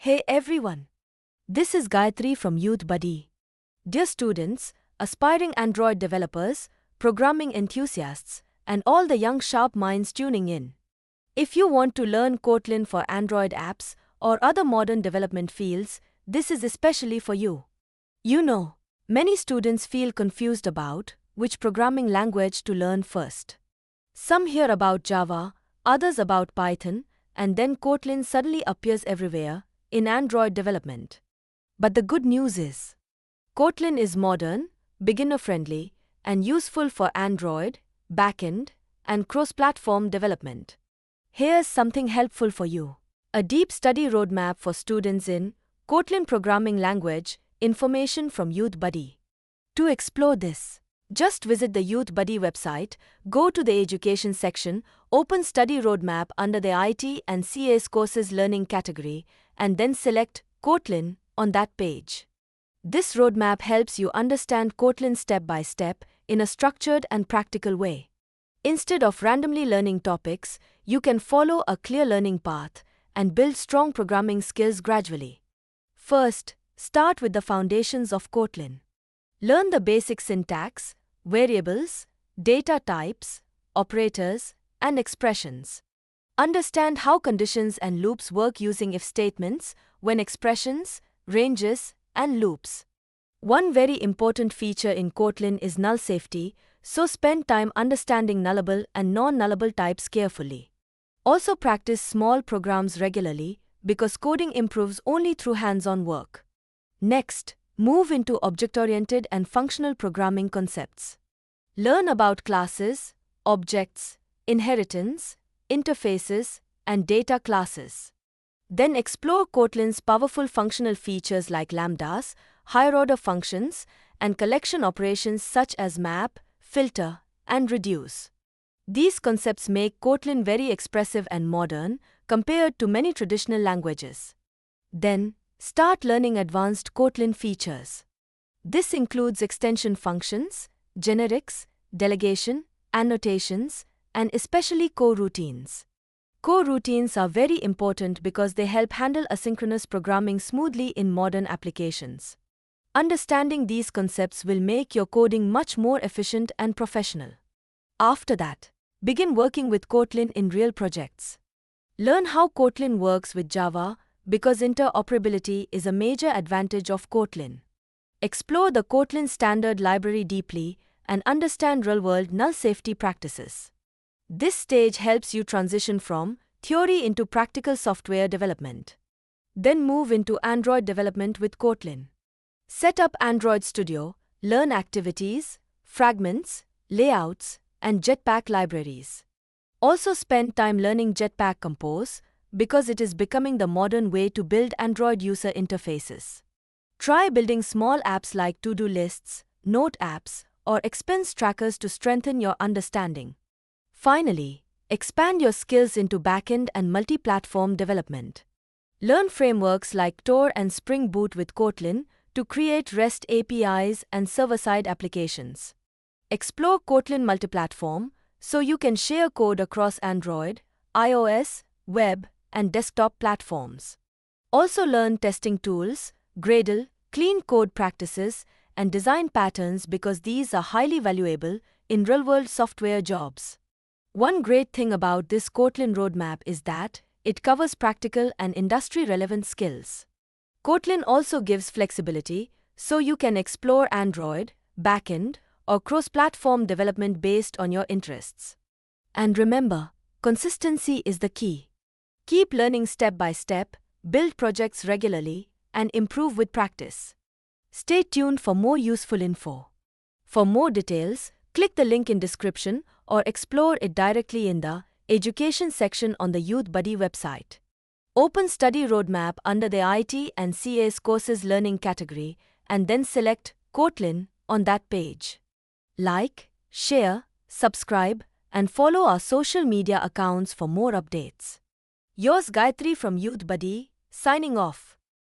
Hey everyone! This is Gayatri from Youthbuddy. Dear students, aspiring Android developers, programming enthusiasts, and all the young sharp minds tuning in. If you want to learn Kotlin for Android apps or other modern development fields, this is especially for you. You know, many students feel confused about which programming language to learn first. Some hear about Java, others about Python, and then Kotlin suddenly appears everywhere in Android development. But the good news is, Kotlin is modern, beginner-friendly, and useful for Android, Backend, and cross-platform development. Here's something helpful for you. A deep study roadmap for students in Kotlin Programming Language, information from Youthbuddy. To explore this, just visit the Youthbuddy website, go to the Education section, open Study Roadmap under the IT and CS Courses Learning category, and then select Kotlin on that page. This roadmap helps you understand Kotlin step by step in a structured and practical way. Instead of randomly learning topics, you can follow a clear learning path and build strong programming skills gradually. First, start with the foundations of Kotlin. Learn the basic syntax, variables, data types, operators, and expressions. Understand how conditions and loops work using if statements, when expressions, ranges, and loops. One very important feature in Kotlin is null safety, so spend time understanding nullable and non-nullable types carefully. Also practice small programs regularly because coding improves only through hands-on work. Next, move into object-oriented and functional programming concepts. Learn about classes, objects, inheritance, interfaces, and data classes. Then explore Kotlin's powerful functional features like lambdas, higher-order functions, and collection operations such as map, filter, and reduce. These concepts make Kotlin very expressive and modern compared to many traditional languages. Then, start learning advanced Kotlin features. This includes extension functions, generics, delegation, annotations, and especially coroutines. Coroutines are very important because they help handle asynchronous programming smoothly in modern applications. Understanding these concepts will make your coding much more efficient and professional. After that, begin working with Kotlin in real projects. Learn how Kotlin works with Java because interoperability is a major advantage of Kotlin. Explore the Kotlin standard library deeply and understand real-world null safety practices. This stage helps you transition from theory into practical software development. Then move into Android development with Kotlin. Set up Android Studio, learn activities, fragments, layouts, and Jetpack libraries. Also spend time learning Jetpack Compose because it is becoming the modern way to build Android user interfaces. Try building small apps like to-do lists, note apps, or expense trackers to strengthen your understanding. Finally, expand your skills into backend and multiplatform development. Learn frameworks like Ktor and Spring Boot with Kotlin to create REST APIs and server-side applications. Explore Kotlin multiplatform so you can share code across Android, iOS, web, and desktop platforms. Also learn testing tools, Gradle, clean code practices, and design patterns because these are highly valuable in real-world software jobs. One great thing about this Kotlin roadmap is that it covers practical and industry-relevant skills. Kotlin also gives flexibility, so you can explore Android, backend, or cross-platform development based on your interests. And remember, consistency is the key. Keep learning step by step, build projects regularly, and improve with practice. Stay tuned for more useful info. For more details, click the link in description or explore it directly in the Education section on the Youthbuddy website. Open Study Roadmap under the IT and CS Courses Learning category and then select Kotlin on that page. Like, share, subscribe, and follow our social media accounts for more updates. Yours Gayatri from Youthbuddy, signing off.